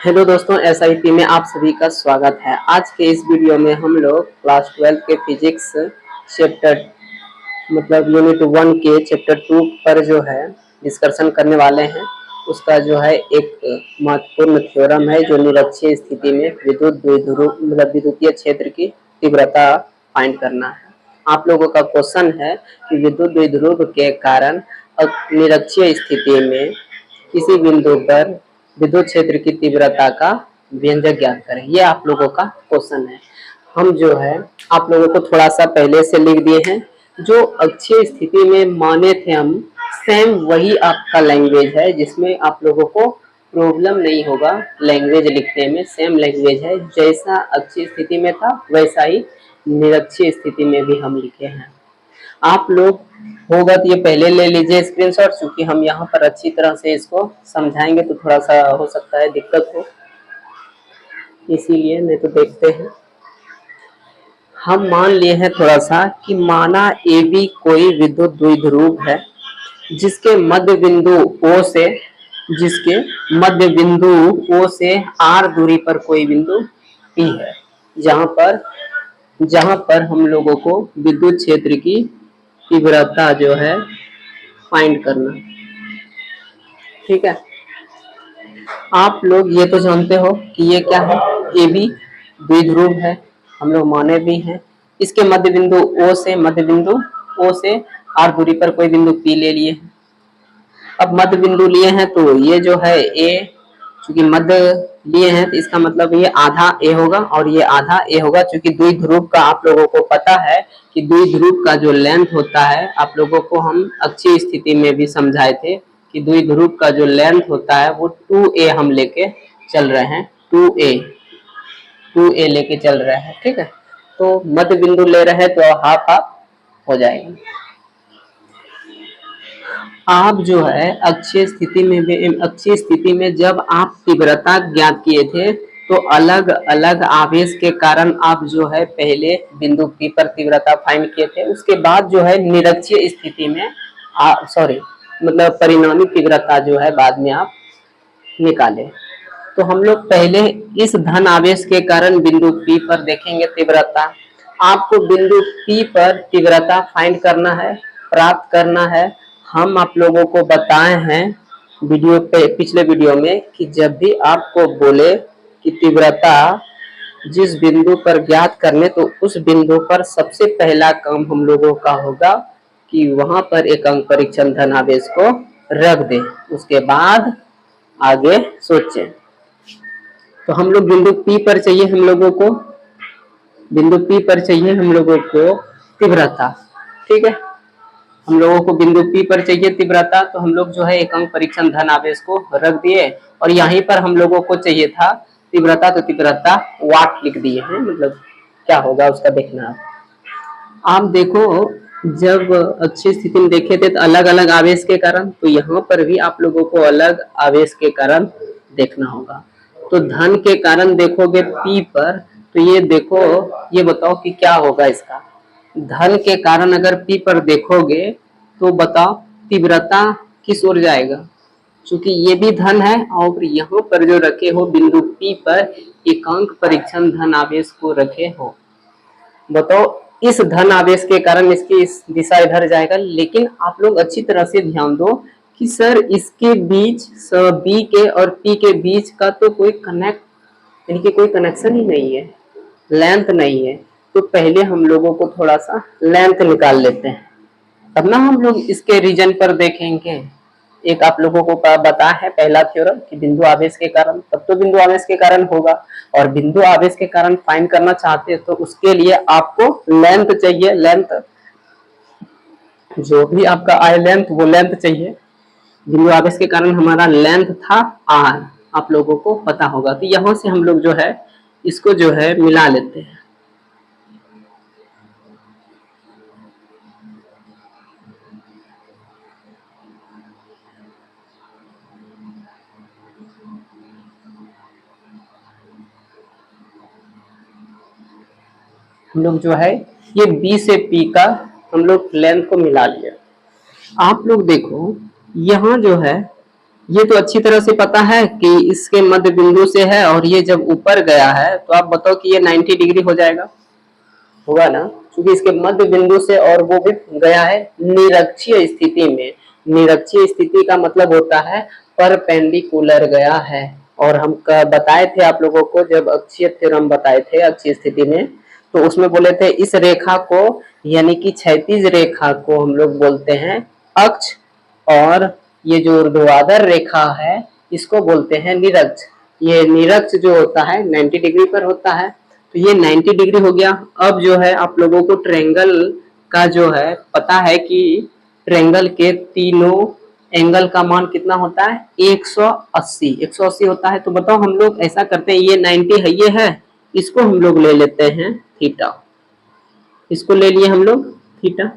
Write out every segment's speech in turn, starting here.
Hello दोस्तों, SIP में आप सभी का स्वागत है। आज के इस वीडियो में हम लोग क्लास 12 के फिजिक्स चैप्टर यूनिट 1 के चैप्टर 2 पर जो है डिस्कशन करने वाले हैं। उसका जो है एक महत्वपूर्ण थ्योरम है जो निरक्षीय स्थिति में विद्युत द्विध्रुव विद्युतीय क्षेत्र की तीव्रता फाइंड करना है। आप लोगों का क्वेश्चन है कि विद्युत द्विध्रुव के कारण निरक्षीय स्थिति में किसी बिंदु पर विद्युत क्षेत्र की तीव्रता का व्यंजक ज्ञात करें। ये आप लोगों का क्वेश्चन है। हम जो है आप लोगों को थोड़ा सा पहले से लिख दिए हैं। जो अक्षीय स्थिति में माने थे हम, सेम वही आपका लैंग्वेज है जिसमें आप लोगों को प्रॉब्लम नहीं होगा। लैंग्वेज लिखने में सेम लैंग्वेज है, जैसा अक्षीय स्थिति में था वैसा ही निरक्षीय स्थिति में भी हम लिखे हैं। आप लोग होगा तो ये पहले ले लीजिए स्क्रीनशॉट, क्योंकि हम यहाँ पर अच्छी तरह से इसको समझाएंगे तो थोड़ा सा हो सकता है दिक्कत हो, इसीलिए नहीं तो देखते हैं। हम मान लिए हैं थोड़ा सा कि माना ए बी कोई विद्युत द्विध्रुव है जिसके मध्य बिंदु ओ से आर दूरी पर कोई बिंदु पी है, जहां पर हम लोगों को विद्युत क्षेत्र की तीव्रता जो है फाइंड करना। ठीक है, आप लोग ये तो जानते हो कि ये क्या है, ए बी द्विध्रुव है, हम लोग माने भी हैं। इसके मध्य बिंदु ओ से आर दूरी पर कोई बिंदु पी ले लिए हैं। अब मध्य बिंदु लिए हैं तो ये जो है ए, चूंकि मध्य लिए हैं तो इसका मतलब ये आधा ए होगा और ये आधा ए होगा। चूंकि द्विध्रुव का आप लोगों को पता है कि द्विध्रुव का जो लेंथ होता है, आप लोगों को हम अक्षीय स्थिति में भी समझाए थे कि द्विध्रुव का जो लेंथ होता है वो 2a हम लेके चल रहे हैं। 2a लेके चल रहे हैं। ठीक है, तो मध्य बिंदु ले रहे हैं तो हाफ हाफ हो जाएगा। आप जो है अक्षीय स्थिति में जब आप तीव्रता ज्ञात किए थे तो अलग अलग आवेश के कारण आप जो है पहले बिंदु P पर तीव्रता फाइंड किए थे। उसके बाद जो है निरक्षीय स्थिति में परिणामी तीव्रता जो है बाद में आप निकाले। तो हम लोग पहले इस धन आवेश के कारण बिंदु P पर देखेंगे तीव्रता। आपको बिंदु P पर तीव्रता फाइंड करना है, प्राप्त करना है। हम आप लोगों को बताए हैं पिछले वीडियो में कि जब भी आपको बोले कि तीव्रता जिस बिंदु पर ज्ञात करने, तो उस बिंदु पर सबसे पहला काम हम लोगों का होगा कि वहां पर एक अंक परीक्षण धनावेश को रख दे, उसके बाद आगे सोचें। तो हम लोग बिंदु P पर चाहिए हम लोगों को तीव्रता। ठीक है, हम लोगों को बिंदु P पर चाहिए तीव्रता, तो हम लोग जो है एक अंक परीक्षण धन आवेश को रख दिए और यहीं पर हम लोगों को चाहिए था तीव्रता, तो तीव्रता वाट लिख दिए हैं। क्या होगा उसका देखना। आप देखो, जब अच्छी स्थिति में देखे थे तो अलग अलग आवेश के कारण, तो यहाँ पर भी आप लोगों को अलग आवेश के कारण देखना होगा। तो धन के कारण देखोगे P पर, तो ये देखो, ये बताओ कि क्या होगा इसका। धन के कारण अगर P पर देखोगे तो बताओ तीव्रता किस ओर जाएगा, क्योंकि ये भी धन है और यहाँ पर जो रखे हो बिंदु P पर एकांक परीक्षण धन आवेश को रखे हो। बताओ इस धन आवेश के कारण इसकी इस दिशा इधर जाएगा। लेकिन आप लोग अच्छी तरह से ध्यान दो कि सर इसके बीच B के और P के बीच का तो कोई कनेक्शन ही नहीं है, लेंथ नहीं है। तो पहले हम लोगों को थोड़ा सा लेंथ निकाल लेते हैं, तब ना हम लोग इसके रीजन पर देखेंगे। एक आप लोगों को बता है पहला थ्योरम कि बिंदु आवेश के कारण, तब तो बिंदु आवेश के कारण होगा। और बिंदु आवेश के कारण फाइंड करना चाहते हैं तो उसके लिए आपको लेंथ चाहिए। लेंथ जो भी आपका आए लेंथ, वो लेंथ चाहिए। बिंदु आवेश के कारण हमारा लेंथ था आर, आप लोगों को पता होगा। तो यहाँ से हम लोग जो है इसको जो है मिला लेते हैं। हम लोग जो है ये B से P का हम लोग लेंथ को मिला लिया। आप लोग देखो यहाँ जो है ये तो अच्छी तरह से पता है कि इसके मध्य बिंदु से है और ये जब ऊपर गया है तो आप बताओ कि ये 90 डिग्री हो जाएगा, होगा ना, क्योंकि इसके मध्य बिंदु से और वो भी गया है निरक्षीय स्थिति में। निरक्षीय स्थिति का मतलब होता है परपेंडिकुलर गया है। और हम बताए थे आप लोगों को जब अक्षीय थ्योरम बताए थे अक्षीय स्थिति में, तो उसमें बोले थे इस रेखा को यानी कि क्षैतिज रेखा को हम लोग बोलते हैं अक्ष, और ये जो ऊर्ध्वाधर रेखा है इसको बोलते हैं निरक्ष। ये निरक्ष जो होता है 90 डिग्री पर होता है, तो ये 90 डिग्री हो गया। अब जो है आप लोगों को ट्रायंगल का जो है पता है कि ट्रायंगल के तीनों एंगल का मान कितना होता है 180 होता है। तो बताओ हम लोग ऐसा करते हैं, ये 90 है, ये है, इसको हम लोग ले लेते हैं थीटा, इसको ले लिए हम लोग थीटा।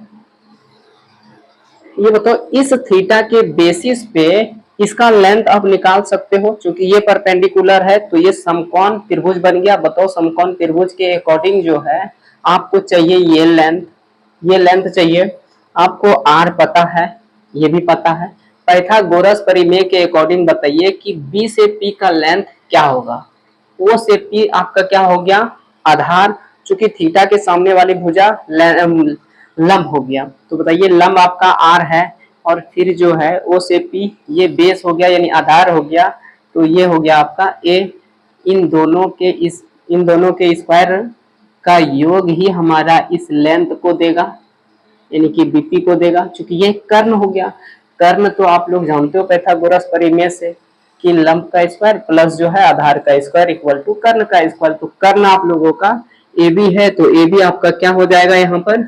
ये बताओ इस थीटा के बेसिस पे इसका लेंथ आप निकाल सकते हो, क्योंकि ये परपेंडिकुलर है तो ये समकोण त्रिभुज बन गया। बताओ समकोण त्रिभुज के अकॉर्डिंग जो है आपको चाहिए ये लेंथ चाहिए। आपको आर पता है, ये भी पता है। पाइथागोरस परिमेय के अकॉर्डिंग बताइए कि बी से पी का लेंथ क्या होगा। ओ से पी आपका क्या हो गया आधार, चूंकि थीटा के सामने वाली भुजा लंब हो गया, तो बताइए लंब आपका आर है, और फिर जो है ओ से पी ये बेस हो गया यानी आधार हो गया, तो ये हो गया आपका ए। इन दोनों के स्क्वायर का योग ही हमारा इस लेंथ को देगा यानी कि बीपी को देगा, क्योंकि ये कर्ण हो गया। कर्ण तो आप लोग जानते हो पाइथागोरस परिमेय से कि लंब का स्क्वायर प्लस जो है आधार का स्क्वायर इक्वल टू कर्ण का स्क्वायर। तो कर्ण आप लोगों का ए बी है, तो ए बी आपका क्या हो जाएगा यहाँ पर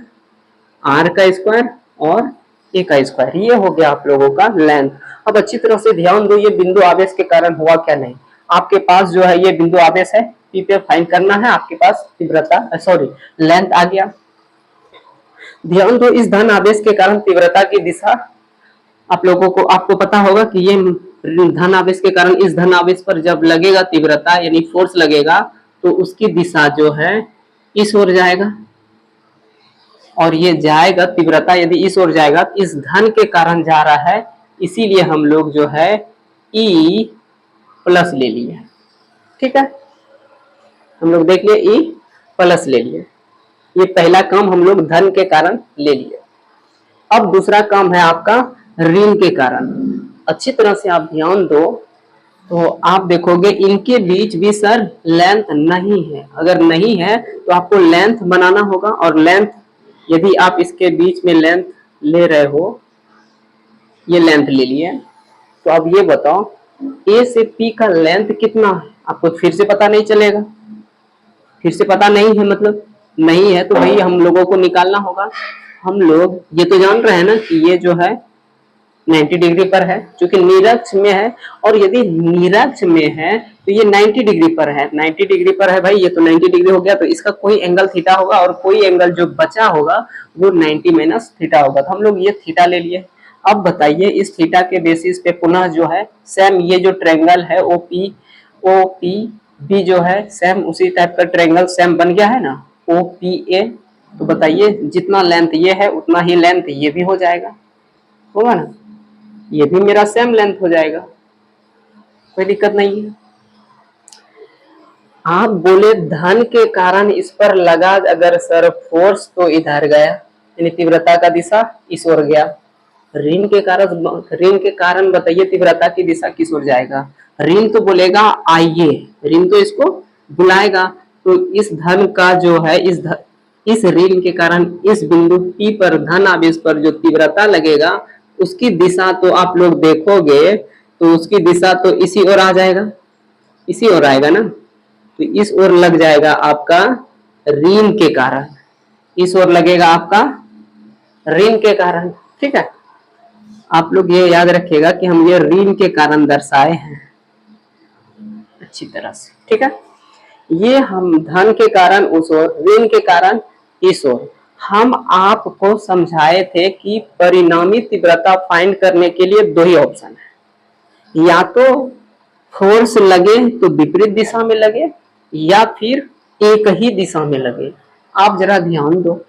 आर का स्क्वायर और ए का स्क्वायर, ये हो गया आप लोगों का लेंथ। अब अच्छी तरह से ध्यान दो ये बिंदु आवेश के कारण हुआ क्या नहीं। आपके पास जो है ये बिंदु आवेश है, पी पे फाइंड करना है, आपके पास तीव्रता सॉरी लेंथ आ गया। ध्यान दो इस धन आवेश के कारण तीव्रता की दिशा आप लोगों को आपको पता होगा कि ये धन आवेश के कारण इस धन आवेश पर जब लगेगा तीव्रता यानी फोर्स लगेगा तो उसकी दिशा जो है इस ओर जाएगा, और ये जाएगा तीव्रता यदि इस ओर जाएगा तो इस धन के कारण जा रहा है, इसीलिए हम लोग जो है ई प्लस ले लिए। ठीक है, हम लोग देख लिए ई प्लस ले लिए, ये पहला काम हम लोग धन के कारण ले लिए। अब दूसरा काम है आपका ऋण के कारण। अच्छी तरह से आप ध्यान दो तो आप देखोगे इनके बीच भी सर लेंथ नहीं है। अगर नहीं है तो आपको लेंथ बनाना होगा, और लेंथ यदि आप इसके बीच में लेंथ ले रहे हो, ये लेंथ ले लिए, तो अब ये बताओ ए से पी का लेंथ कितना है, आपको फिर से पता नहीं चलेगा। फिर से पता नहीं है मतलब नहीं है तो भाई हम लोगों को निकालना होगा। हम लोग ये तो जान रहे हैं ना कि ये जो है 90 डिग्री पर है, क्योंकि निरक्ष में है, और यदि निरक्ष में है तो ये 90 डिग्री पर है। 90 डिग्री पर है भाई, ये तो 90 डिग्री हो गया, तो इसका कोई एंगल थीटा होगा और कोई एंगल जो बचा होगा वो 90 माइनस थीटा होगा। तो हम लोग ये थीटा ले लिए। अब बताइए इस थीटा के बेसिस पे पुनः जो है सेम ये जो ट्रायंगल है ओ पी बी जो है सेम उसी टाइप का ट्रायंगल सेम बन गया है ना ओ पी ए। तो बताइए जितना लेंथ ये है उतना ही लेंथ ये भी हो जाएगा, होगा ना, ये भी मेरा सेम लेंथ हो जाएगा, कोई दिक्कत नहीं है। आप बोले धन के कारण इस पर लगा अगर सर फोर्स तो इधर गया यानी तीव्रता का दिशा इस ओर गया। ऋण के कारण बताइए तीव्रता की दिशा किस ओर जाएगा। ऋण तो बोलेगा आइए, ऋण तो इसको बुलाएगा, तो इस धन का जो है इस ऋण के कारण इस बिंदु P पर धन आवेश पर जो तीव्रता लगेगा उसकी दिशा तो आप लोग देखोगे तो उसकी दिशा तो इसी ओर आ जाएगा, इसी ओर आएगा ना, तो इस ओर लग जाएगा आपका ऋण के कारण, इस ओर लगेगा आपका ऋण के कारण। ठीक है, आप लोग ये याद रखिएगा कि हम ये ऋण के कारण दर्शाए हैं अच्छी तरह से। ठीक है, ये हम धन के कारण उस ओर, ऋण के कारण इस ओर। हम आपको समझाए थे कि परिणामी तीव्रता फाइंड करने के लिए दो ही ऑप्शन है, या तो फोर्स लगे तो विपरीत दिशा में लगे या फिर एक ही दिशा में लगे। आप जरा ध्यान दो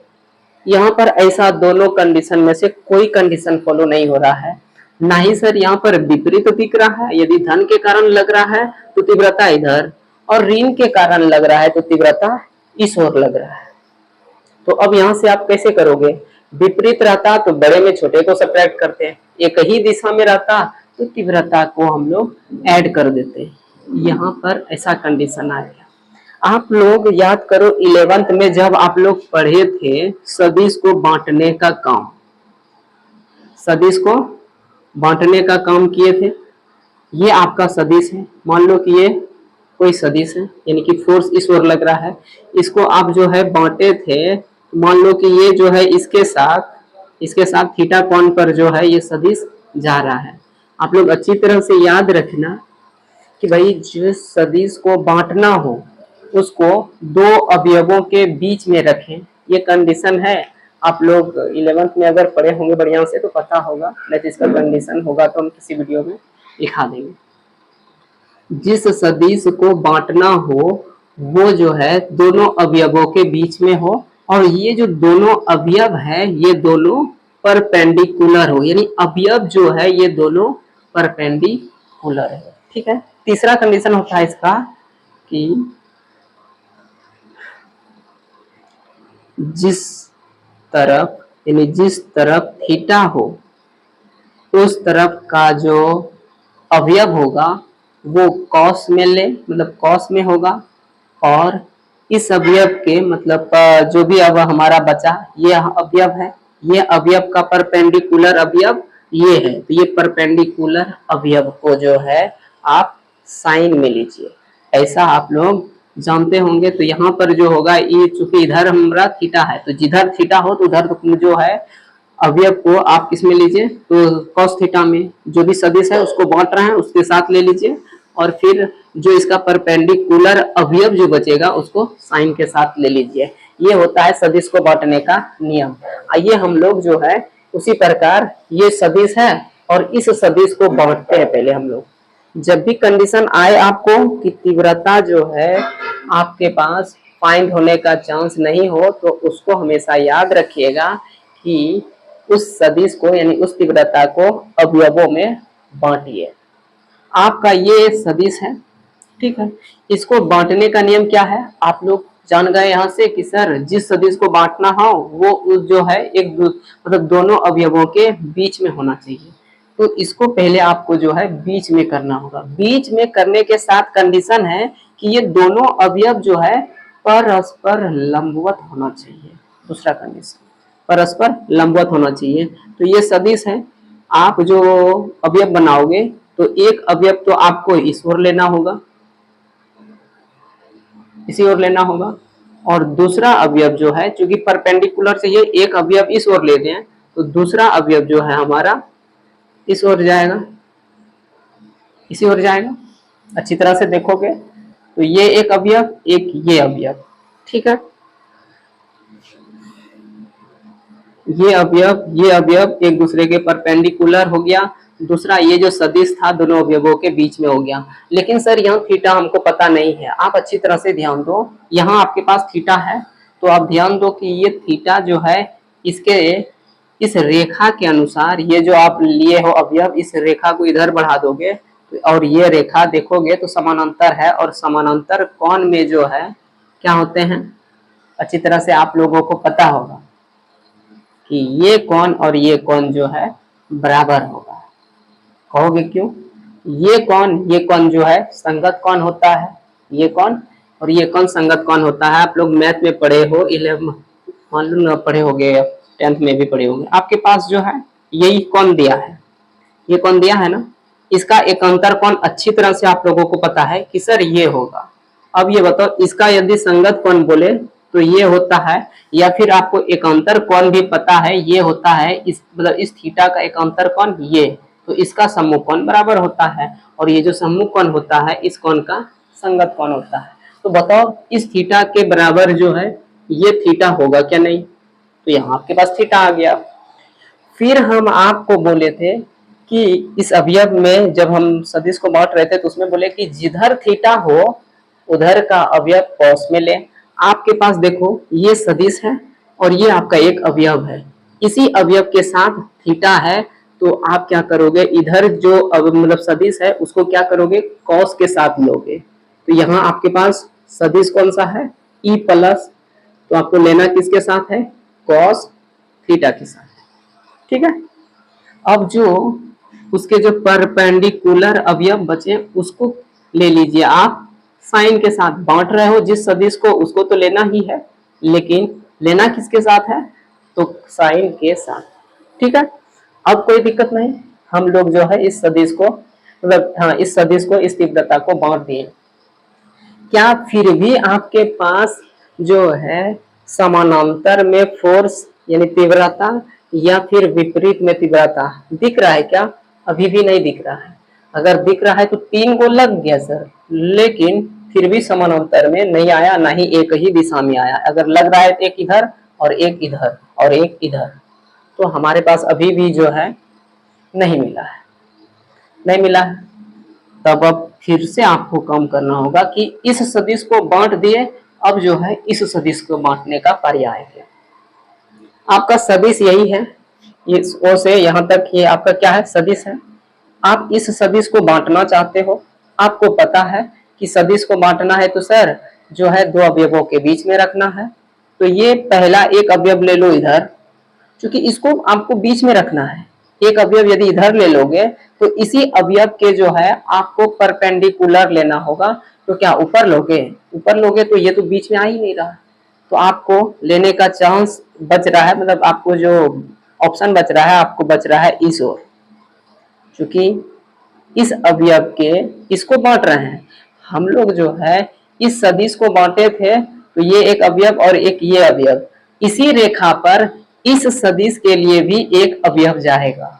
यहाँ पर ऐसा दोनों कंडीशन में से कोई कंडीशन फॉलो नहीं हो रहा है। ना ही सर यहाँ पर विपरीत दिख रहा है। यदि धन के कारण लग रहा है तो तीव्रता इधर, और ऋण के कारण लग रहा है तो तीव्रता इस ओर लग रहा है। तो अब यहाँ से आप कैसे करोगे, विपरीत रहता तो बड़े में छोटे को सब्ट्रैक्ट करते हैं, एक ही दिशा में रहता तो तीव्रता को हम लोग ऐड कर देते। यहाँ पर ऐसा कंडीशन आ गया। आप लोग याद करो 11th में जब आप लोग पढ़े थे सदिश को बांटने का काम, सदिश को बांटने का काम किए थे। ये आपका सदिश है, मान लो कि ये कोई सदिश है, यानी कि फोर्स इस ओर लग रहा है, इसको आप जो है बांटे थे, मान लो कि ये जो है इसके साथ थीटा कोण पर जो है ये सदिश जा रहा है। आप लोग अच्छी तरह से याद रखना कि भाई जिस सदिश को बांटना हो उसको दो अवयवों के बीच में रखें, ये कंडीशन है। आप लोग 11th में अगर पढ़े होंगे बढ़िया से तो पता होगा, नहीं तो इसका कंडीशन होगा तो हम किसी वीडियो में दिखा देंगे। जिस सदिश को बांटना हो वो जो है दोनों अवयवों के बीच में हो, और ये जो दोनों अवयव है ये दोनों परपेंडिकुलर हो, यानी अवयव जो है ये दोनों परपेंडिकुलर है। ठीक है। तीसरा कंडीशन होता है इसका कि जिस तरफ, यानी जिस तरफ थीटा हो उस तरफ का जो अवयव होगा वो कॉस में ले, मतलब कॉस में होगा, और इस अवयव के मतलब जो भी अब हमारा बचा ये अवयव है, ये अवयव का परपेंडिकुलर अवयव ये है, तो ये परपेंडिकुलर अवयव को जो है आप साइन में लीजिए, ऐसा आप लोग जानते होंगे। तो यहाँ पर जो होगा ये चूंकि इधर हमारा थीटा है तो जिधर थीटा हो तो उधर जो है अवयव को आप किसमें लीजिए, तो कॉस थीटा में। जो भी सदिश है उसको बांट रहे हैं उसके साथ ले लीजिए, और फिर जो इसका परपेंडिकुलर अवयव जो बचेगा उसको साइन के साथ ले लीजिए। ये होता है सदिश को बांटने का नियम। आइए हम लोग जो है उसी प्रकार ये सदिश है और इस सदिश को बांटते हैं। पहले हम लोग जब भी कंडीशन आए आपको कि तीव्रता जो है आपके पास फाइंड होने का चांस नहीं हो, तो उसको हमेशा याद रखिएगा कि उस सदिश को यानी उस तीव्रता को अवयवों में बांटिए। आपका ये सदिश है, ठीक है। इसको बांटने का नियम क्या है आप लोग जान गए यहाँ से कि सर जिस सदिश को बांटना हो वो जो है एक मतलब दोनों अवयवों के बीच में होना चाहिए। तो इसको पहले आपको जो है बीच में करना होगा। बीच में करने के साथ कंडीशन है कि ये दोनों अवयव जो है परस्पर लंबवत होना चाहिए। दूसरा कंडीशन परस्पर लंबवत होना चाहिए। तो ये सदिश है, आप जो अवयव बनाओगे तो एक अवयव तो आपको इस ओर लेना होगा, इसी ओर लेना होगा, और दूसरा अवयव जो है चूंकि परपेंडिकुलर चाहिए, एक अवयव इस ओर ले दें तो दूसरा अवयव जो है हमारा इस ओर जाएगा, इसी ओर जाएगा। अच्छी तरह से देखोगे तो ये एक अवयव एक ये अवयव, ठीक है। ये अवयव एक दूसरे के परपेंडिकुलर हो गया। दूसरा ये जो सदिश था दोनों अवयवों के बीच में हो गया। लेकिन सर यहाँ थीटा हमको पता नहीं है। आप अच्छी तरह से ध्यान दो, यहाँ आपके पास थीटा है तो आप ध्यान दो कि ये थीटा जो है इसके इस रेखा के अनुसार ये जो आप लिए हो अवयव, इस रेखा को इधर बढ़ा दोगे और ये रेखा देखोगे तो समानांतर है, और समानांतर कोण में जो है क्या होते हैं अच्छी तरह से आप लोगों को पता होगा कि ये कोण और ये कोण जो है बराबर होगा। कहोगे क्यों? ये कोण जो है संगत कोण होता है, ये कोण और ये कोण संगत कोण होता है। आप लोग मैथ में पढ़े हो, 11 मान लो ना पढ़े होंगे, 10th में भी पढ़े होंगे। आपके पास जो है यही कोण दिया है, ये कोण दिया है ना, इसका एकांतर कोण अच्छी तरह से आप लोगों को पता है कि सर ये होगा। अब ये बताओ इसका यदि संगत कोण बोले तो ये होता है, या फिर आपको एकांतर कोण भी पता है ये होता है, इस मतलब इस थीटा का एकांतर कोण ये, तो इसका सम्मुख कोण बराबर होता है, और ये जो सम्मुख कोण होता है इस कोण का संगत कोण होता है। तो बताओ इस थीटा के बराबर जो है ये थीटा होगा क्या? नहीं। तो यहाँ आपके पास थीटा आ गया। फिर हम आपको बोले थे कि इस अवयव में जब हम सदिश को बांट रहे थे तो उसमें बोले कि जिधर थीटा हो उधर का अवयव कॉस में ले। आपके पास देखो ये सदिश है और ये आपका एक अवयव है, इसी अवयव के साथ थीटा है तो आप क्या करोगे, इधर जो अब मतलब सदिश है उसको क्या करोगे, कॉस के साथ लोगे। तो यहाँ आपके पास सदिश कौन सा है, ई प्लस, तो आपको लेना किसके साथ है, कॉस थीटा के साथ। ठीक है, अब जो उसके जो परपेंडिकुलर अवयव बचे उसको ले लीजिए आप, साइन के साथ बांट रहे हो जिस सदिश को, उसको तो लेना ही है, लेकिन लेना किसके साथ है, तो साइन के साथ। ठीक है, अब कोई दिक्कत नहीं, हम लोग जो है इस सदिश को मतलब हाँ इस सदिश को, इस तीव्रता को बांट दिए। क्या फिर भी आपके पास जो है समानांतर में फोर्स यानी तीव्रता या फिर विपरीत में तीव्रता दिख रहा है क्या, अभी भी नहीं दिख रहा है। अगर दिख रहा है तो 3 को लग गया सर, लेकिन फिर भी समानांतर में नहीं आया, ना ही एक ही दिशा में आया। अगर लग रहा है एक इधर और एक इधर और एक इधर, तो हमारे पास अभी भी जो है नहीं मिला है, नहीं मिला है। तब अब फिर से आपको काम करना होगा कि इस सदिश को बांट दिए, अब जो है इस सदिश को बांटने का पर्याय है। आपका सदिश यही है, इस ओ से यहाँ तक ये आपका क्या है, सदिश है। आप इस सदिश को बांटना चाहते हो, आपको पता है कि सदिश को बांटना है तो सर जो है दो अवयवों के बीच में रखना है। तो ये पहला एक अवयव ले लो इधर, क्योंकि इसको आपको बीच में रखना है। एक अवयव यदि इधर ले लोगे तो इसी अवयव के जो है आपको परपेंडिकुलर लेना होगा। तो क्या ऊपर लोगे, ऊपर लोगे तो ये तो बीच में आ ही नहीं रहा, तो आपको लेने का चांस बच रहा है, मतलब आपको जो ऑप्शन बच रहा है, आपको बच रहा है इस ओर, क्योंकि इस अवयव के इसको बांट रहे हैं हम लोग। जो है इस सदिश को बांटे थे, तो ये एक अवयव और एक ये अवयव, इसी रेखा पर इस सदिश के लिए भी एक अवयव जाएगा।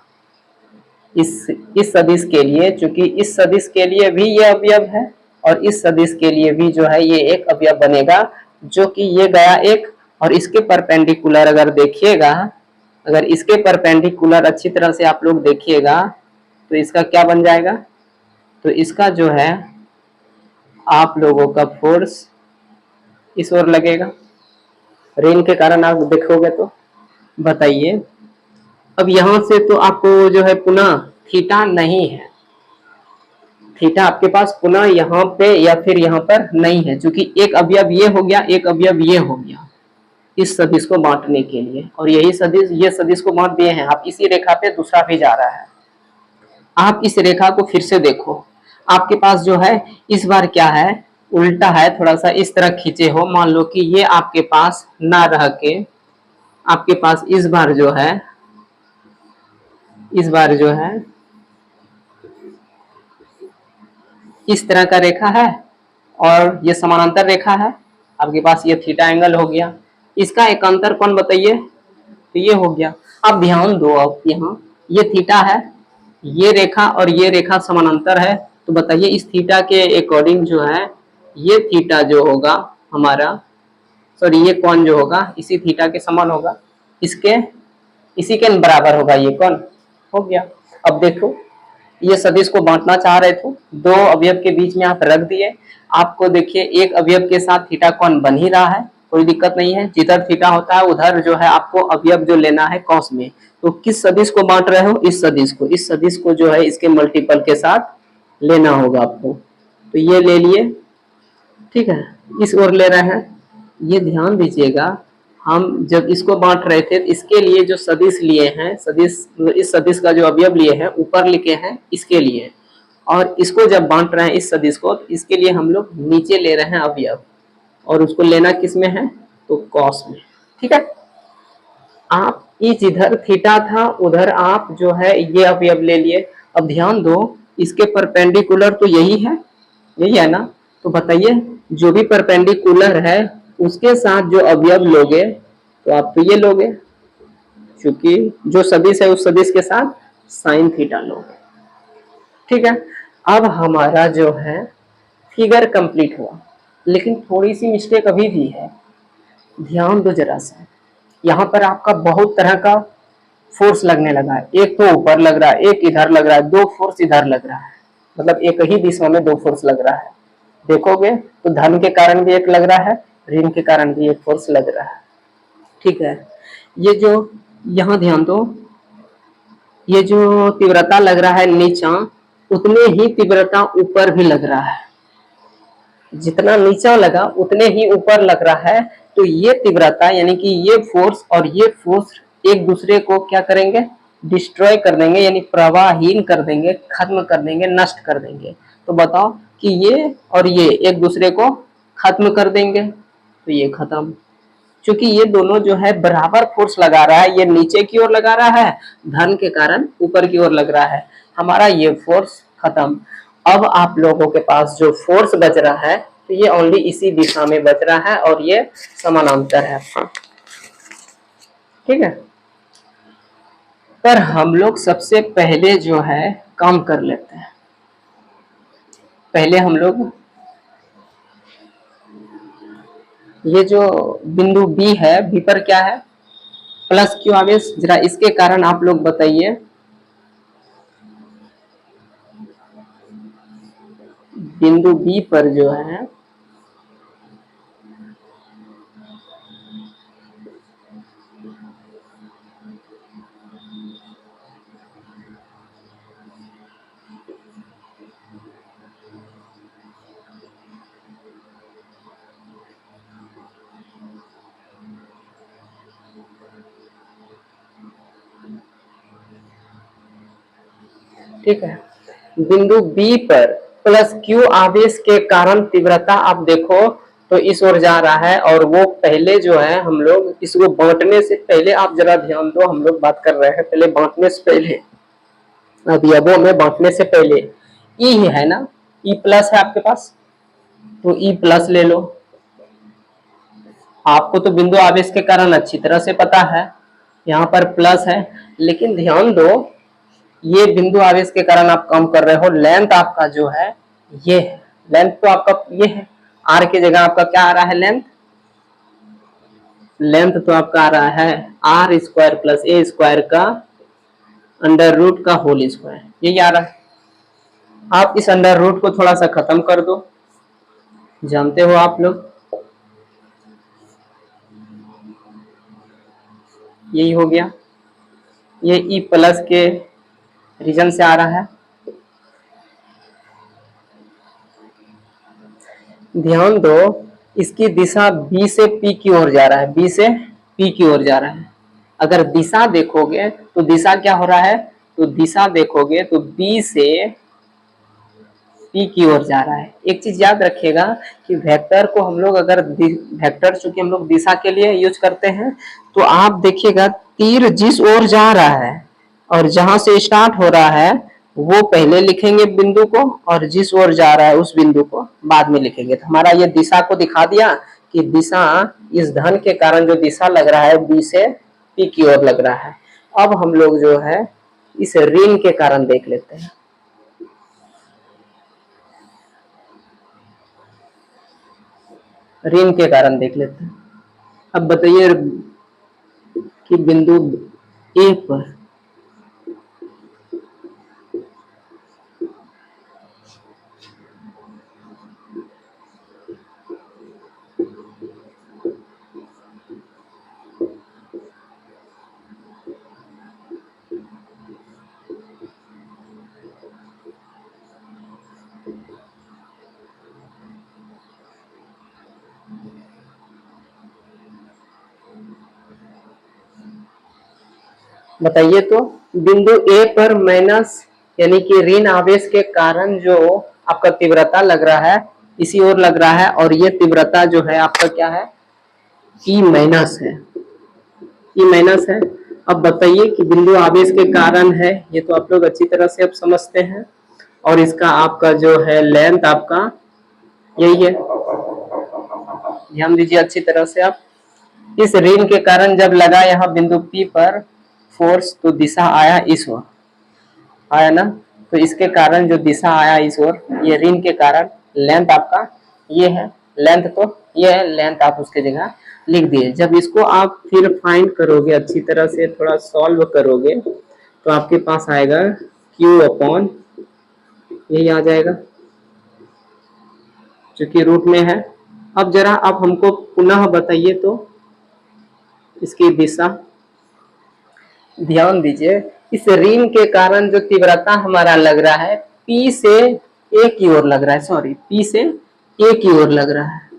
इस सदिश के लिए, चूंकि इस सदिश के लिए भी ये अवयव है और इस सदिश के लिए भी जो है ये एक अवयव बनेगा, जो कि ये गया एक, और इसके परपेंडिकुलर अगर देखिएगा, अगर इसके परपेंडिकुलर अच्छी तरह से आप लोग देखिएगा तो इसका क्या बन जाएगा, तो इसका जो है आप लोगों का फोर्स इस ओर लगेगा, ऋण के कारण आप देखोगे तो। बताइए, अब यहां से तो आपको जो है पुनः थीटा नहीं है, थीटा आपके पास पुनः यहाँ पे या फिर यहाँ पर नहीं है, क्योंकि एक अवयव ये हो गया, एक अवयव ये हो गया इस सदिश को बांटने के लिए, और यही सदिश ये सदिश को बांट दिए हैं। आप इसी रेखा पे दूसरा भी जा रहा है, आप इस रेखा को फिर से देखो, आपके पास जो है इस बार क्या है, उल्टा है, थोड़ा सा इस तरह खींचे हो, मान लो कि ये आपके पास ना रह के आपके पास इस बार जो है, इस बार जो है इस तरह का रेखा है और ये समानांतर रेखा है, आपके पास ये थीटा एंगल हो गया, इसका एकांतर कोण बताइए, तो ये हो गया। अब ध्यान दो, अब यहाँ ये थीटा है, ये रेखा और ये रेखा समानांतर है, तो बताइए इस थीटा के अकॉर्डिंग जो है ये थीटा जो होगा हमारा, सॉरी ये कोण जो होगा इसी थीटा के समान होगा, इसके इसी के बराबर होगा, ये कोण हो गया। अब देखो, ये सदिश को बांटना चाह रहे थे, दो अवयव के बीच में आप रख दिए, आपको देखिए एक अवयव के साथ थीटा कोण बन ही रहा है, कोई दिक्कत नहीं है। जिधर थीटा होता है उधर जो है आपको अवयव जो लेना है कॉस में। तो किस सदिश को बांट रहे हो, इस सदिश को, इस सदिश को जो है इसके मल्टीपल के साथ लेना होगा आपको, तो ये ले लिए। ठीक है, इस ओर ले रहे हैं, ये ध्यान दीजिएगा, हम जब इसको बांट रहे थे इसके लिए जो सदिश लिए हैं, सदिश इस सदिश का जो अवयव लिए हैं ऊपर लिखे हैं इसके लिए, और इसको जब बांट रहे हैं इस सदिश को, तो इसके लिए हम लोग नीचे ले रहे हैं अवयव, और उसको लेना किस में है, तो कॉस में। ठीक है, आप इस इधर थीटा था उधर आप जो है ये अवयव ले लिए। अब ध्यान दो, इसके परपेंडिकुलर तो यही है ना, तो बताइए जो भी परपेंडिकुलर है उसके साथ जो अवयव लोगे तो आप तो ये लोगे, क्योंकि जो सदिश है उस सदिश के साथ साइन थीटा लोगे। ठीक है, अब हमारा जो है फिगर कंप्लीट हुआ, लेकिन थोड़ी सी मिस्टेक अभी भी है, ध्यान दो जरा सा। यहाँ पर आपका बहुत तरह का फोर्स लगने लगा है, एक तो ऊपर लग रहा है, एक इधर लग रहा है, दो फोर्स इधर लग रहा है, मतलब एक ही दिशा में दो फोर्स लग रहा है। देखोगे तो धन के कारण भी एक लग रहा है, ऋण के कारण भी एक फोर्स लग रहा है। ठीक है, ये जो यहाँ ध्यान दो, ये जो तीव्रता लग रहा है नीचा, उतने ही तीव्रता ऊपर भी लग रहा है। जितना नीचा लगा उतने ही ऊपर लग रहा है। तो ये तीव्रता यानी कि ये फोर्स और ये फोर्स एक दूसरे को क्या करेंगे, डिस्ट्रॉय कर देंगे, यानी प्रवाहहीन कर देंगे, खत्म कर देंगे, नष्ट कर देंगे। तो बताओ कि ये और ये एक दूसरे को खत्म कर देंगे, तो ये खत्म। क्योंकि ये दोनों जो है बराबर फोर्स लगा रहा है, ये नीचे की ओर लगा रहा है, धन के कारण ऊपर की ओर लग रहा है, हमारा ये फोर्स खत्म। अब आप लोगों के पास जो फोर्स बच रहा है, तो ये ओनली इसी दिशा में बच रहा है और ये समानांतर है। ठीक है, पर हम लोग सबसे पहले जो है काम कर लेते हैं। पहले हम लोग ये जो बिंदु बी है, बी पर क्या है, प्लस क्यू आवेश, जरा इसके कारण आप लोग बताइए। बिंदु बी पर जो है ठीक है, बिंदु बी पर प्लस क्यू आवेश के कारण तीव्रता आप देखो तो इस ओर जा रहा है, और वो पहले जो है हम लोग इसको बांटने से पहले, आप जरा ध्यान दो, हम लोग बात कर रहे हैं पहले बांटने से पहले, अवयवों में बांटने से पहले। ई है ना, ई प्लस है आपके पास, तो ई प्लस ले लो। आपको तो बिंदु आवेश के कारण अच्छी तरह से पता है, यहाँ पर प्लस है, लेकिन ध्यान दो ये बिंदु आवेश के कारण आप कम कर रहे हो। लेंथ आपका जो है ये है, लेंथ तो आपका ये है, आर की जगह आपका क्या आ रहा है, लेंथ। लेंथ तो आपका आ रहा है R square plus A square का अंडर रूट का होल स्क्वायर, यही आ रहा है। आप इस अंडर रूट को थोड़ा सा खत्म कर दो, जानते हो आप लोग, यही हो गया। ये ई प्लस के रीजन से आ रहा है। ध्यान दो इसकी दिशा बी से पी की ओर जा रहा है, बी से पी की ओर जा रहा है। अगर दिशा देखोगे तो दिशा क्या हो रहा है, तो दिशा देखोगे तो बी से पी की ओर जा रहा है। एक चीज याद रखिएगा कि वेक्टर को हम लोग अगर वेक्टर चूंकि हम लोग दिशा के लिए यूज करते हैं, तो आप देखिएगा तीर जिस ओर जा रहा है और जहां से स्टार्ट हो रहा है वो पहले लिखेंगे बिंदु को, और जिस ओर जा रहा है उस बिंदु को बाद में लिखेंगे। तो हमारा ये दिशा को दिखा दिया कि दिशा इस धन के कारण जो दिशा लग रहा है बी से पी की ओर लग रहा है। अब हम लोग जो है इस ऋण के कारण देख लेते हैं। ऋण के कारण देख लेते हैं। अब बताइए कि बिंदु ए पर बताइए, तो बिंदु ए पर माइनस यानी कि ऋण आवेश के कारण जो आपका तीव्रता लग रहा है इसी ओर लग रहा है, और ये तीव्रता जो है आपका क्या है, ई माइनस है, ई माइनस है। अब बताइए कि बिंदु आवेश के कारण है, ये तो आप लोग अच्छी तरह से अब समझते हैं, और इसका आपका जो है लेंथ आपका यही है। ध्यान दीजिए अच्छी तरह से आप, इस ऋण के कारण जब लगा यहाँ बिंदु पी पर फोर्स, तो दिशा आया इस ओर, आया ना, तो इसके कारण जो दिशा आया इस ओर, ये ऋण के कारण लेंथ आपका ये है, लेंथ तो ये है, लेंथ आप उसके जगह लिख दिए। जब इसको आप फिर फाइंड करोगे अच्छी तरह से, थोड़ा सॉल्व करोगे, तो आपके पास आएगा Q अपॉन यही आ जाएगा, चूंकि रूट में है। अब जरा आप हमको पुनः बताइए तो इसकी दिशा, ध्यान दीजिए इस ऋण के कारण जो तीव्रता हमारा लग रहा है P से A की ओर लग रहा है, सॉरी P से A की ओर लग रहा है।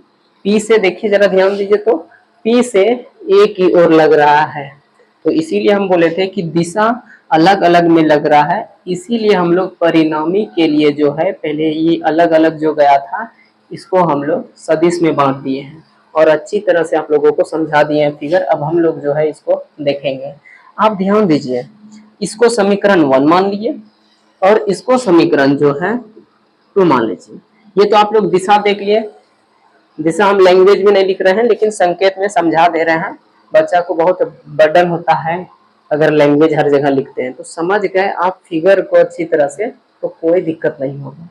P से देखिए जरा ध्यान दीजिए तो P से A की ओर लग रहा है, तो इसीलिए हम बोले थे कि दिशा अलग अलग में लग रहा है, इसीलिए हम लोग परिणामी के लिए जो है पहले ये अलग अलग जो गया था इसको हम लोग सदिश में बांट दिए हैं और अच्छी तरह से आप लोगों को समझा दिए हैं फिगर। अब हम लोग जो है इसको देखेंगे। आप ध्यान दीजिए, इसको समीकरण 1 मान लिए और इसको समीकरण जो है 2 मान लीजिए। ये तो आप लोग दिशा देख लिए, दिशा हम लैंग्वेज में नहीं लिख रहे हैं लेकिन संकेत में समझा दे रहे हैं। बच्चा को बहुत बर्डन होता है अगर लैंग्वेज हर जगह लिखते हैं, तो समझ गए आप फिगर को अच्छी तरह से तो कोई दिक्कत नहीं होगा।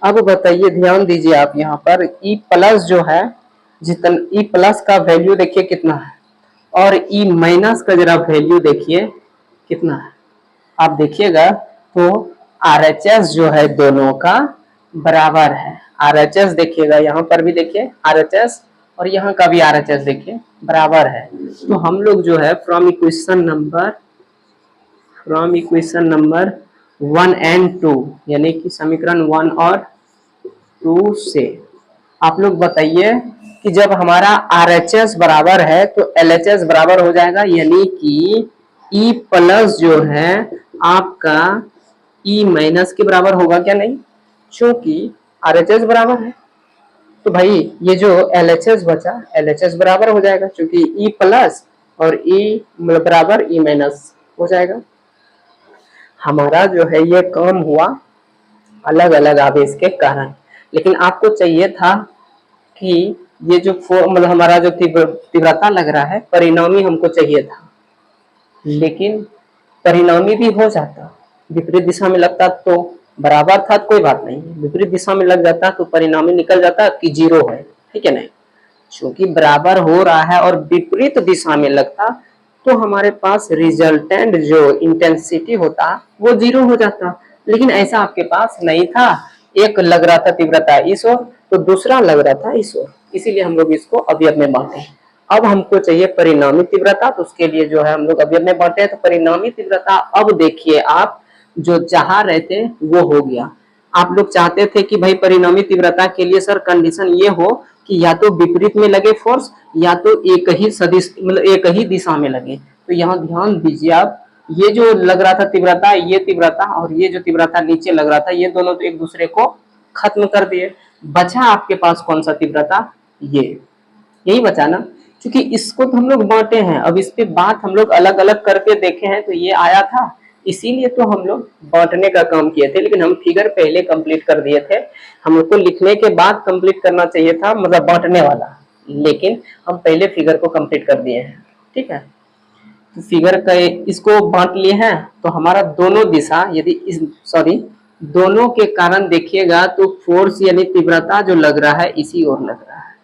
अब बताइए, ध्यान दीजिए आप यहाँ पर E प्लस जो है, जितना E प्लस का वैल्यू देखिए कितना है और E माइनस का जरा वैल्यू देखिए कितना है। आप देखिएगा तो RHS जो है दोनों का बराबर है। RHS देखिएगा, यहाँ पर भी देखिए RHS और यहाँ का भी RHS देखिए बराबर है। तो हम लोग जो है फ्रॉम इक्वेशन नंबर 1 एंड 2 यानी कि समीकरण 1 और 2 से आप लोग बताइए कि जब हमारा RHS बराबर है तो LHS बराबर हो जाएगा, यानी कि E प्लस जो है आपका E माइनस के बराबर होगा क्या? नहीं, क्योंकि RHS बराबर है तो भाई ये जो LHS बचा LHS बराबर हो जाएगा, क्योंकि E प्लस और E बराबर E माइनस हो जाएगा। हमारा जो है ये काम हुआ अलग अलग आवेश के कारण, लेकिन आपको चाहिए था कि ये जो मतलब हमारा जो तीव्रता लग रहा है परिणामी हमको चाहिए था, लेकिन परिणामी भी हो जाता, विपरीत दिशा में लगता तो बराबर था तो कोई बात नहीं, विपरीत दिशा में लग जाता तो परिणामी निकल जाता कि 0 है, ठीक है नहीं। क्योंकि बराबर हो रहा है और विपरीत दिशा में लगता तो हमारे पास रिजल्टेंट जो इंटेंसिटी होता वो 0 हो जाता, लेकिन ऐसा आपके पास नहीं था। एक लग रहा था तीव्रता इस ओर तो दूसरा लग रहा था इस ओर, इसीलिए हम लोग इसको अवयव में बांटे। अब हमको चाहिए परिणामी तीव्रता, तो उसके लिए जो है हम लोग अवयव में बांटे। तो परिणामी तीव्रता अब देखिए आप जो चाह रहे थे वो हो गया। आप लोग चाहते थे कि भाई परिणामी तीव्रता के लिए सर कंडीशन ये हो कि या तो विपरीत में लगे फोर्स या तो एक ही सदिश मतलब एक ही दिशा में लगे। तो यहाँ ध्यान दीजिए आप, ये जो लग रहा था तीव्रता, ये तीव्रता और ये जो तीव्रता नीचे लग रहा था, ये दोनों तो एक दूसरे को खत्म कर दिए। बचा आपके पास कौन सा तीव्रता? ये यही बचा ना, क्योंकि इसको तो हम लोग बांटे हैं। अब इस पे बात हम लोग अलग अलग करके देखे हैं तो ये आया था, इसीलिए तो हम लोग बांटने का काम किए थे। लेकिन हम फिगर पहले कंप्लीट कर दिए थे, हम लोग को लिखने के बाद कंप्लीट करना चाहिए था, मतलब बांटने वाला, लेकिन हम पहले फिगर को कंप्लीट कर दिए हैं, ठीक है। तो फिगर का इसको बांट लिए हैं तो हमारा दोनों दिशा यदि इस दोनों के कारण देखिएगा तो फोर्स यानी तीव्रता जो लग रहा है इसी ओर लग रहा है,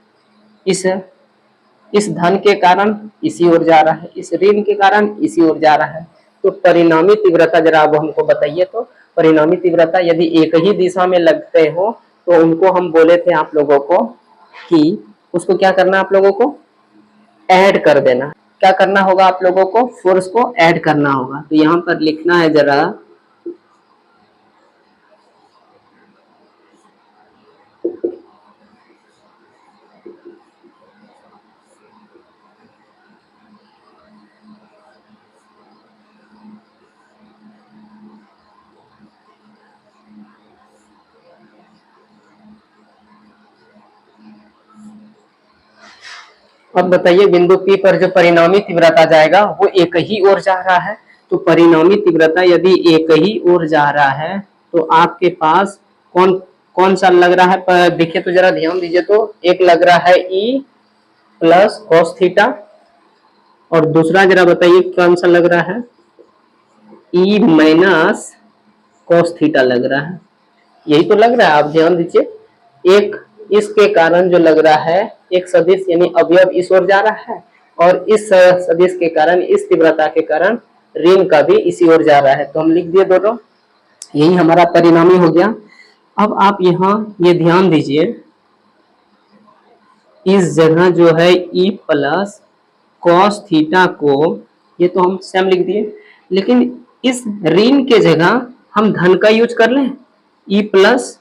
इस धन के कारण इसी ओर जा रहा है, इस ऋण के कारण इसी ओर जा रहा है। तो परिणामी तीव्रता जरा अब हमको बताइए। तो परिणामी तीव्रता यदि एक ही दिशा में लगते हो तो उनको हम बोले थे आप लोगों को कि उसको क्या करना, आप लोगों को ऐड कर देना। क्या करना होगा आप लोगों को? फोर्स को ऐड करना होगा। तो यहाँ पर लिखना है जरा, अब बताइए बिंदु P पर जो परिणामी तीव्रता जाएगा वो एक ही ओर जा रहा है। तो परिणामी तीव्रता यदि एक ही ओर जा रहा है तो आपके पास कौन कौन सा लग रहा है? देखिए तो जरा ध्यान दीजिए, तो एक लग रहा है E प्लस कॉस थीटा और दूसरा जरा बताइए कौन सा लग रहा है? E माइनस कॉस थीटा लग रहा है। यही तो लग रहा है, आप ध्यान दीजिए। एक इसके कारण जो लग रहा है एक सदिश यानी अवयव इस ओर जा रहा है और इस सदिश के कारण इस तीव्रता के कारण ऋण का भी इसी ओर जा रहा है। तो हम लिख दिए दोनों, यही हमारा परिणामी हो गया। अब आप यहाँ ये ध्यान दीजिए, इस जगह जो है E प्लस कॉस थीटा को ये तो हम सेम लिख दिए, लेकिन इस ऋण के जगह हम धन का यूज कर लें, ई प्लस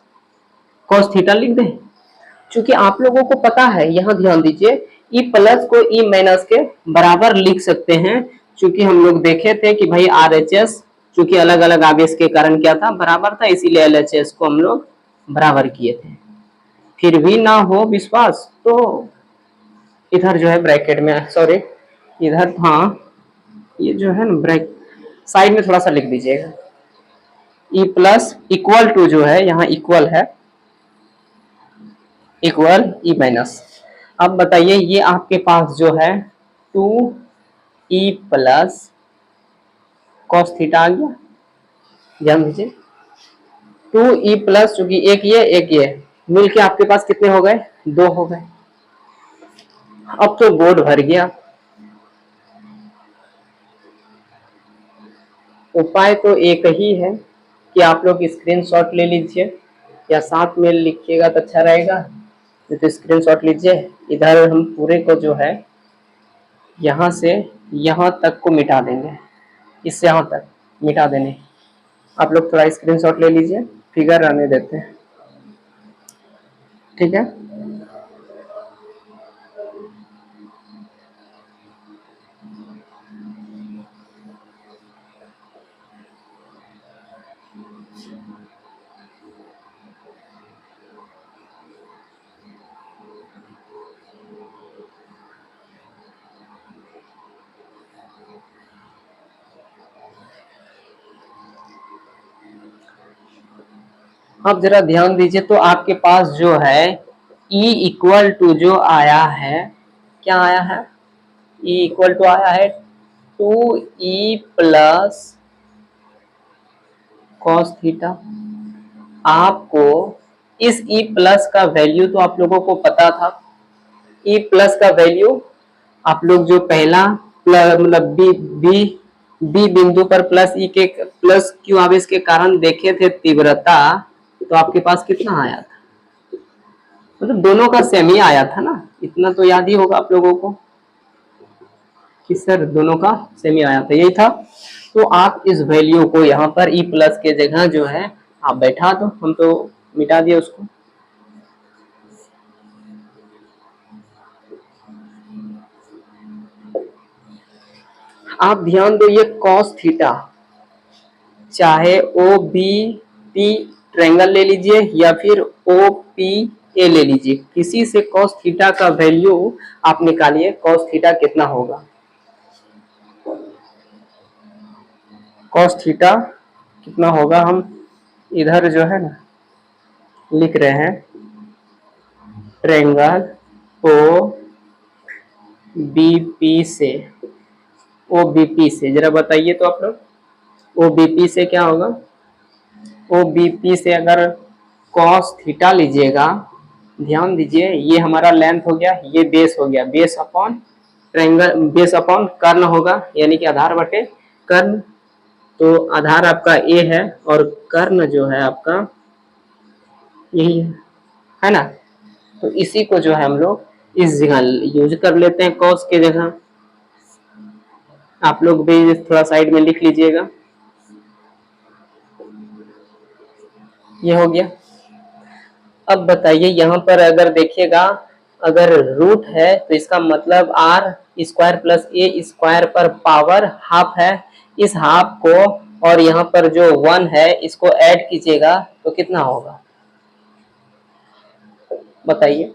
कॉस थीटा लिख दें। क्योंकि आप लोगों को पता है, यहां ध्यान दीजिए, ई प्लस को ई माइनस के बराबर लिख सकते हैं। क्योंकि हम लोग देखे थे कि भाई RHS चूंकि अलग अलग आवेश के कारण क्या था, बराबर था, इसीलिए LHS को हम लोग बराबर किए थे। फिर भी ना हो विश्वास तो इधर जो है ब्रैकेट में, सॉरी इधर, हाँ ये जो है ना ब्रैक साइड में थोड़ा सा लिख दीजिएगा, ई प्लस इक्वल टू जो है यहाँ इक्वल है, इक्वल ई माइनस। अब बताइए ये आपके पास जो है 2e प्लस कॉस थीटा आ गया, ध्यान दीजिए 2e प्लस, चूंकि एक ये मिलके आपके पास कितने हो गए, 2 हो गए। अब तो बोर्ड भर गया। उपाय तो एक ही है कि आप लोग स्क्रीनशॉट ले लीजिए, या साथ में लिखिएगा तो अच्छा रहेगा, तो स्क्रीनशॉट लीजिए। इधर हम पूरे को जो है यहाँ से यहाँ तक को मिटा देंगे, इससे यहाँ तक मिटा देने। आप लोग थोड़ा स्क्रीनशॉट ले लीजिए, फिगर आने देते हैं, ठीक है। अब जरा ध्यान दीजिए, तो आपके पास जो है E इक्वल टू जो आया है, क्या आया है, E इक्वल टू आया है 2e प्लस कॉस थीटा। आपको इस E प्लस का वैल्यू तो आप लोगों को पता था, E प्लस का वैल्यू आप लोग जो पहला मतलब बी बिंदु पर प्लस E के प्लस क्यू आवेश के कारण देखे थे तीव्रता, तो आपके पास कितना आया था, मतलब दोनों का सेम ही आया था ना, इतना तो याद ही होगा आप लोगों को कि सर दोनों का सेम ही आया था, यही था। तो आप इस वैल्यू को यहाँ पर E प्लस के जगह जो है आप बैठा दो, हम तो मिटा दिए उसको। आप ध्यान दो, ये कॉस थीटा, चाहे ओ बी पी ट्रायंगल ले लीजिए या फिर ओ पी ए ले लीजिए, किसी से कॉस थीटा का वैल्यू आप निकालिए, कॉस थीटा कितना होगा, कॉस थीटा कितना होगा, हम इधर जो है ना लिख रहे हैं ट्रायंगल ओ बी पी से, ओ बी पी से, जरा बताइए तो आप लोग, ओ बी पी से क्या होगा, ओ बी पी से अगर कॉस थीटा लीजिएगा, ध्यान दीजिए ये हमारा लेंथ हो गया, ये बेस हो गया, base upon triangle, base upon कर्ण होगा, यानी कि आधार बटे कर्ण। तो आधार आपका ए है और कर्ण जो है आपका यही है ना। तो इसी को जो है हम लोग इस जगह यूज कर लेते हैं कॉस के जगह। आप लोग भी थोड़ा साइड में लिख लीजिएगा, ये हो गया। अब बताइए यहाँ पर अगर देखिएगा, अगर रूट है तो इसका मतलब R square plus A square पर पावर हाफ है, इस हाफ को और यहाँ पर जो 1 है इसको ऐड कीजिएगा तो कितना होगा, बताइए।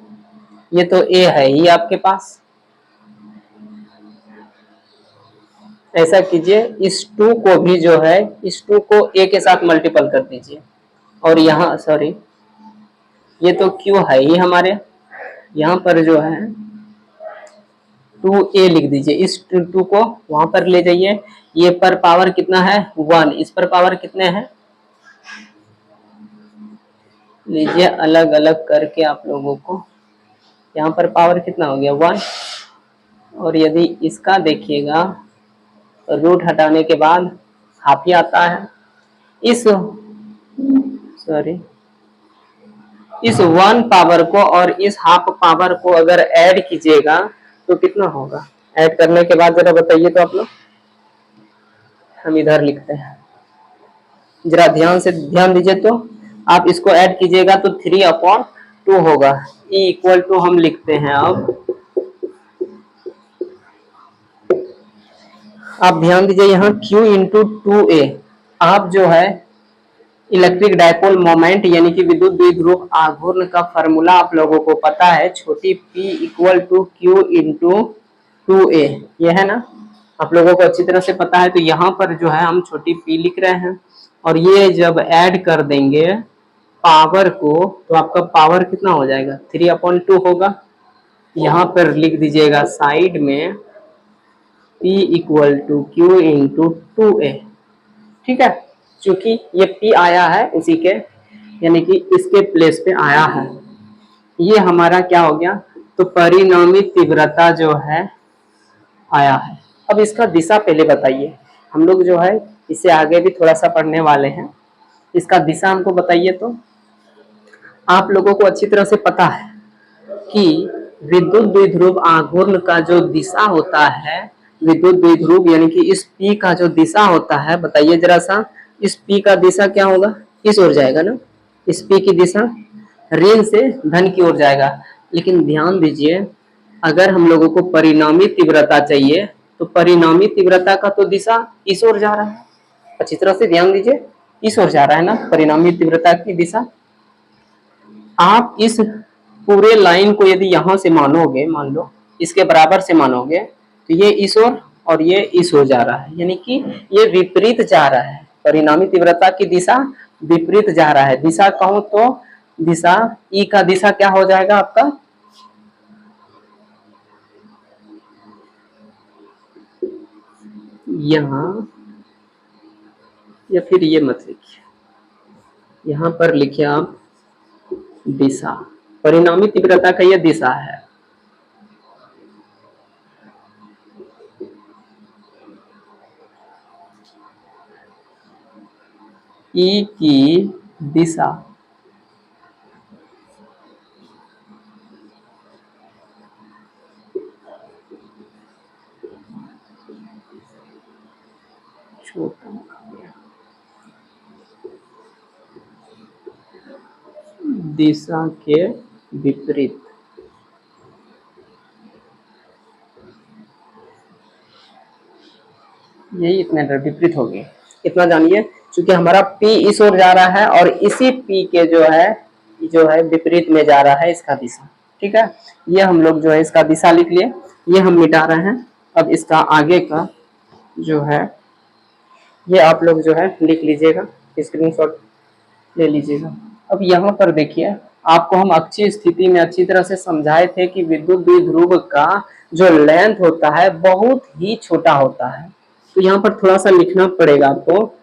ये तो ए है ही आपके पास, ऐसा कीजिए इस 2 को भी जो है, इस 2 को ए के साथ मल्टीपल कर दीजिए, और यहाँ सॉरी ये तो क्यू है ही हमारे, यहाँ पर जो है 2a लिख दीजिए, इस 2 को वहां पर ले जाइए, ये पर पावर कितना है 1, इस पर पावर कितने हैं लीजिए अलग अलग करके आप लोगों को, यहाँ पर पावर कितना हो गया 1, और यदि इसका देखिएगा रूट हटाने के बाद हाफ ही आता है, इस सॉरी इस 1 पावर को और इस हाफ पावर को अगर ऐड कीजिएगा तो कितना होगा, ऐड करने के बाद जरा बताइए तो आप लोग, हम इधर लिखते हैं जरा ध्यान दीजिए। तो आप इसको ऐड कीजिएगा तो 3/2 होगा। E इक्वल टू हम लिखते हैं अब, आप ध्यान दीजिए यहाँ Q इंटू 2A। आप जो है इलेक्ट्रिक डायपोल मोमेंट यानी कि विद्युत द्विध्रुव आघूर्ण का फॉर्मूला आप लोगों को पता है, छोटी p equal to Q into 2A, ये है ना, आप लोगों को अच्छी तरह से पता है। तो यहाँ पर जो है हम छोटी p लिख रहे हैं, और ये जब ऐड कर देंगे पावर को तो आपका पावर कितना हो जाएगा, 3/2 होगा। यहाँ पर लिख दीजिएगा साइड में P equal to Q into 2A, ठीक है। क्योंकि ये P आया है उसी के, यानी कि इसके प्लेस पे आया है, ये हमारा क्या हो गया, तो परिणामी तीव्रता जो है आया है। अब इसका दिशा पहले बताइए, हम लोग जो है इससे आगे भी थोड़ा सा पढ़ने वाले हैं, इसका दिशा हमको बताइए। तो आप लोगों को अच्छी तरह से पता है कि विद्युत द्विध्रुव आघूर्ण का जो दिशा होता है, विद्युत द्विध्रुव यानी कि इस P का जो दिशा होता है, बताइए जरा सा, इस P का दिशा क्या होगा, इस ओर जाएगा ना, इस P की दिशा ऋण से धन की ओर जाएगा। लेकिन ध्यान दीजिए, अगर हम लोगों को परिणामी तीव्रता चाहिए तो परिणामी तीव्रता का तो दिशा इस ओर जा रहा है, अच्छी तरह से ध्यान दीजिए, इस ओर जा रहा है ना परिणामी तीव्रता की दिशा। आप इस पूरे लाइन को यदि यहां से मानोगे, मान लो इसके बराबर से मानोगे, तो ये इस ओर और ये इस ओर जा रहा है, यानी कि ये विपरीत जा रहा है, परिणामी तीव्रता की दिशा विपरीत जा रहा है। दिशा कहूं तो दिशा ई का दिशा क्या हो जाएगा आपका, यहाँ, या फिर ये मत लिखिए, यहाँ पर लिखिए आप दिशा, परिणामी तीव्रता का यह दिशा है। ई की दिशा छोटा, दिशा के विपरीत, यही इतने विपरीत होगी, इतना जानिए। क्योंकि हमारा P इस ओर जा रहा है और इसी P के जो है विपरीत में जा रहा है इसका दिशा, ठीक है। ये हम लोग जो है इसका दिशा लिख लिए, ये हम मिटा रहे हैं। अब इसका आगे का जो है ये आप लोग जो है लिख लीजिएगा, स्क्रीनशॉट ले लीजिएगा। अब यहाँ पर देखिए, आपको हम अच्छी स्थिति में अच्छी तरह से समझाए थे कि विद्युत द्विध्रुव का जो लेंथ होता है बहुत ही छोटा होता है। तो यहाँ पर थोड़ा सा लिखना पड़ेगा आपको,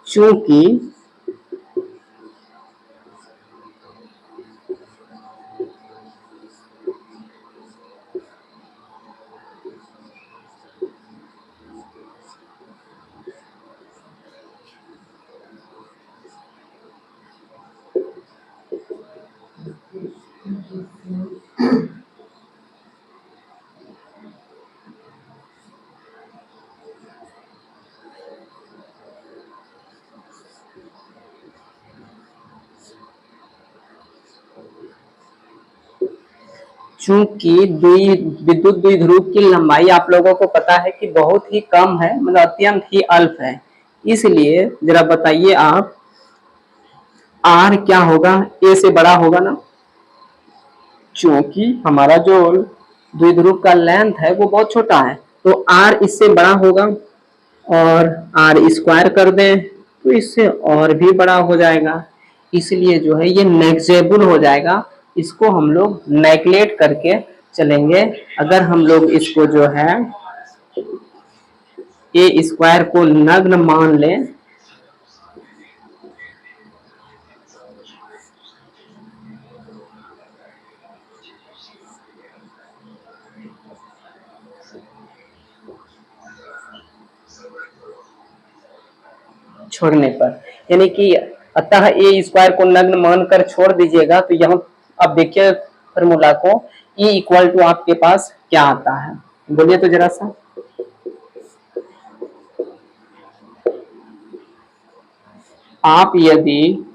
चूंकि चूंकि विद्युत द्विध्रुव की लंबाई आप लोगों को पता है कि बहुत ही कम है, मतलब अत्यंत ही अल्प है, इसलिए जरा बताइए आप, आर क्या होगा, ए से बड़ा होगा ना, क्योंकि हमारा जो द्विध्रुव का लेंथ है वो बहुत छोटा है, तो आर इससे बड़ा होगा, और आर स्क्वायर कर दें तो इससे और भी बड़ा हो जाएगा, इसलिए जो है ये नेग्जेबल हो जाएगा। इसको हम लोग नेग्लेक्ट करके चलेंगे। अगर हम लोग इसको जो है ए स्क्वायर को नग्न मान लें, छोड़ने पर, यानी कि अतः ए स्क्वायर को नग्न मानकर छोड़ दीजिएगा, तो यहाँ अब देखिए फॉर्मूला को, E इक्वल टू आपके पास क्या आता है, बोलिए तो जरा सा। आप यदि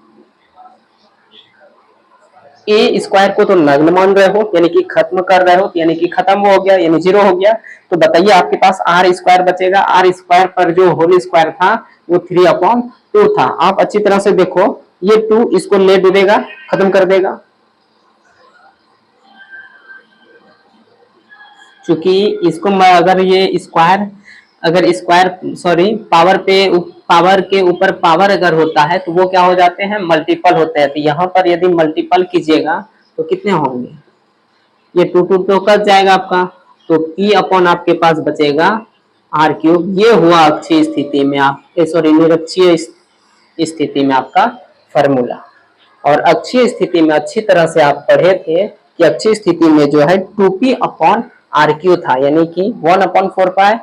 ए स्क्वायर को तो नग्न मान रहे हो, यानी कि खत्म कर रहे हो, यानी कि खत्म हो गया, यानी जीरो हो गया, तो बताइए आपके पास आर स्क्वायर बचेगा। आर स्क्वायर पर जो होल स्क्वायर था वो 3/2 था। आप अच्छी तरह से देखो, ये 2 इसको ले डूबेगा, खत्म कर देगा। चूंकि इसको मैं अगर ये स्क्वायर, अगर स्क्वायर सॉरी पावर पे पावर के ऊपर पावर अगर होता है तो वो क्या हो जाते हैं, मल्टीपल होते हैं। तो यहाँ पर यदि मल्टीपल कीजिएगा तो कितने होंगे, ये 2 तो कट जाएगा आपका, तो P अपॉन आपके पास बचेगा R3। ये हुआ अक्षीय स्थिति में आप सॉरी निरक्षीय स्थिति में आपका फॉर्मूला। और अक्षीय स्थिति में अच्छी तरह से आप पढ़े थे कि अक्षीय स्थिति में जो है 2P अपॉन RQ था, यानी कि 1/4 pi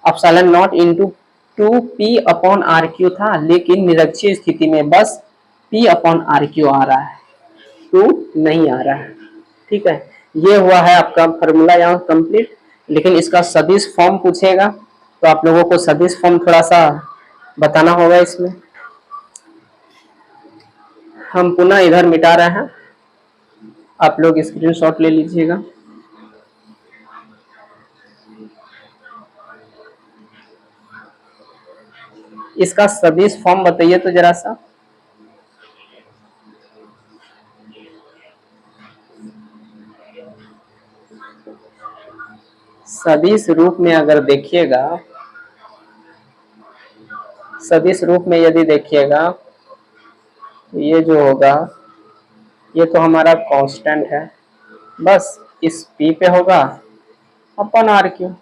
epsilon not into 2P upon RQ था। लेकिन निरक्षीय स्थिति में बस P अपॉन RQ आ रहा है, 2 नहीं आ रहा है। ठीक है, ये हुआ है आपका फॉर्मूला यहाँ कंप्लीट। लेकिन इसका सदिश फॉर्म पूछेगा तो आप लोगों को सदिश फॉर्म थोड़ा सा बताना होगा। इसमें हम पुनः इधर मिटा रहे हैं, आप लोग स्क्रीनशॉट ले लीजिएगा। इसका सदिश फॉर्म बताइए तो जरा सा। सदिश रूप में अगर देखिएगा, सदिश रूप में यदि देखिएगा तो ये जो होगा, ये तो हमारा कांस्टेंट है, बस इस P पे होगा अपन RQ।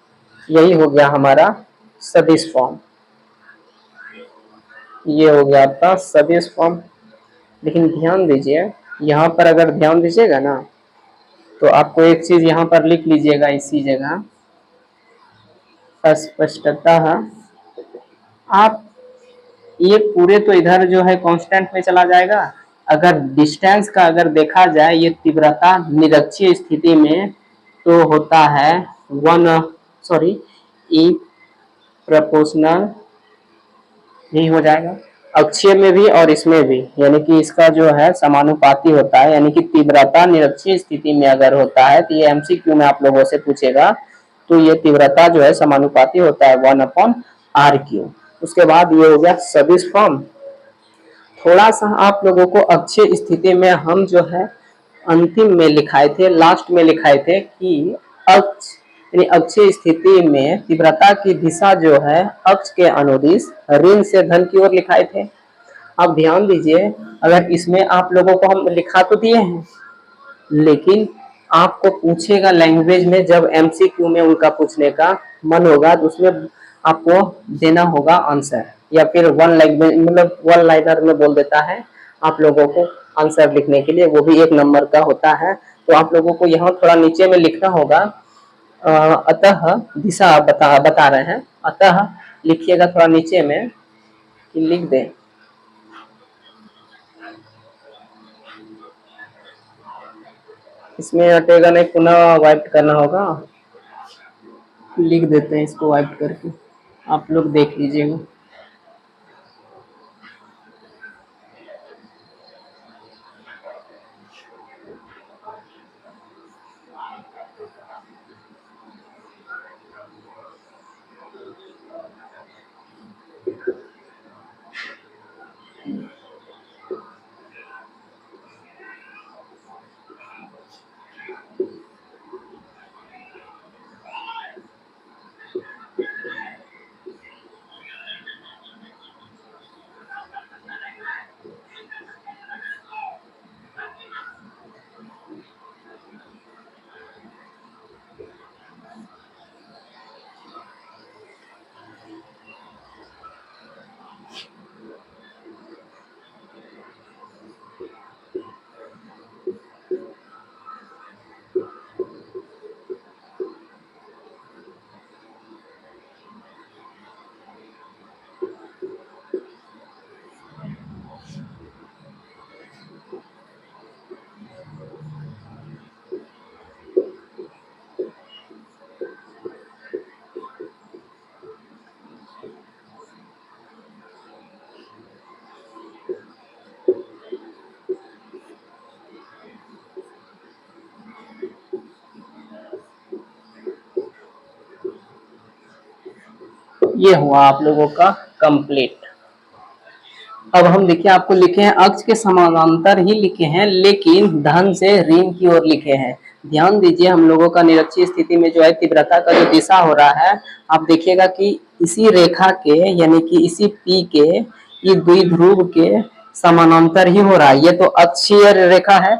यही हो गया हमारा सदिश फॉर्म, ये हो गया आपका सदिश फॉर्म। लेकिन ध्यान दीजिए, यहाँ पर अगर ध्यान दीजिएगा ना तो आपको एक चीज यहाँ पर लिख लीजिएगा इसी जगह, स्पष्टतः आप ये पूरे तो इधर जो है कांस्टेंट में चला जाएगा। अगर डिस्टेंस का अगर देखा जाए, ये तीव्रता निरक्षीय स्थिति में तो होता है 1 प्रोपोर्शनल ही हो जाएगा, अक्षीय में भी और इसमें भी, यानी कि इसका जो है समानुपाती होता है। यानी कि तीव्रता निरक्षीय स्थिति में अगर होता है तो ये MCQ में आप लोगों से पूछेगा, तो ये तीव्रता जो है समानुपाती होता है 1/RQ। उसके बाद ये हो गया सदिश फॉर्म। थोड़ा सा आप लोगों को अक्षीय स्थिति में हम जो है अंतिम में लिखाए थे, लास्ट में लिखाए थे कि अक्ष यानी अक्षीय स्थिति में तीव्रता की दिशा जो है अक्ष के अनुदिश ऋण से धन की ओर लिखाए थे। अब ध्यान दीजिए, अगर इसमें आप लोगों को हम लिखा तो दिए हैं, लेकिन आपको पूछेगा लैंग्वेज में, जब MCQ में उनका पूछने का मन होगा तो उसमें आपको देना होगा आंसर, या फिर वन लैंग्वेज मतलब वन लाइनर में बोल देता है आप लोगों को आंसर लिखने के लिए, वो भी 1 नंबर का होता है। तो आप लोगों को यहाँ थोड़ा नीचे में लिखना होगा, अतः दिशा बता रहे हैं, अतः लिखिएगा थोड़ा नीचे में कि लिख दें, इसमें हटेगा नहीं, पुनः वाइप करना होगा। लिख देते हैं इसको वाइप करके, आप लोग देख लीजिएगा। ये हुआ आप लोगों का कंप्लीट। अब हम देखिए आपको लिखे हैं अक्ष के समानांतर ही लिखे हैं, लेकिन धन से ऋण की ओर लिखे हैं। ध्यान दीजिए हम लोगों का निरक्षीय स्थिति में जो है तीव्रता का जो दिशा हो रहा है, आप देखिएगा कि इसी रेखा के यानी कि इसी पी के ये द्विध्रुव के समानांतर ही हो रहा है। ये तो अक्षीय रेखा है,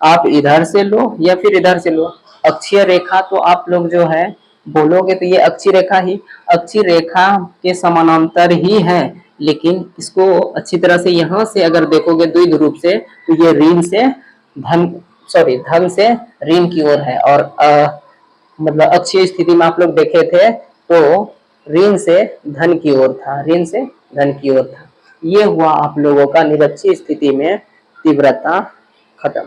आप इधर से लो या फिर इधर से लो। अक्षीय रेखा तो आप लोग जो है बोलोगे तो ये अक्षीय रेखा ही अक्षीय रेखा के समानांतर ही है, लेकिन इसको अच्छी तरह से यहाँ से अगर देखोगे द्विध्रुव से तो ये ऋण से धन धन से ऋण की ओर है, और मतलब अक्षीय स्थिति में आप लोग देखे थे तो ऋण से धन की ओर था, ऋण से धन की ओर था। ये हुआ आप लोगों का निरक्षीय स्थिति में तीव्रता खत्म।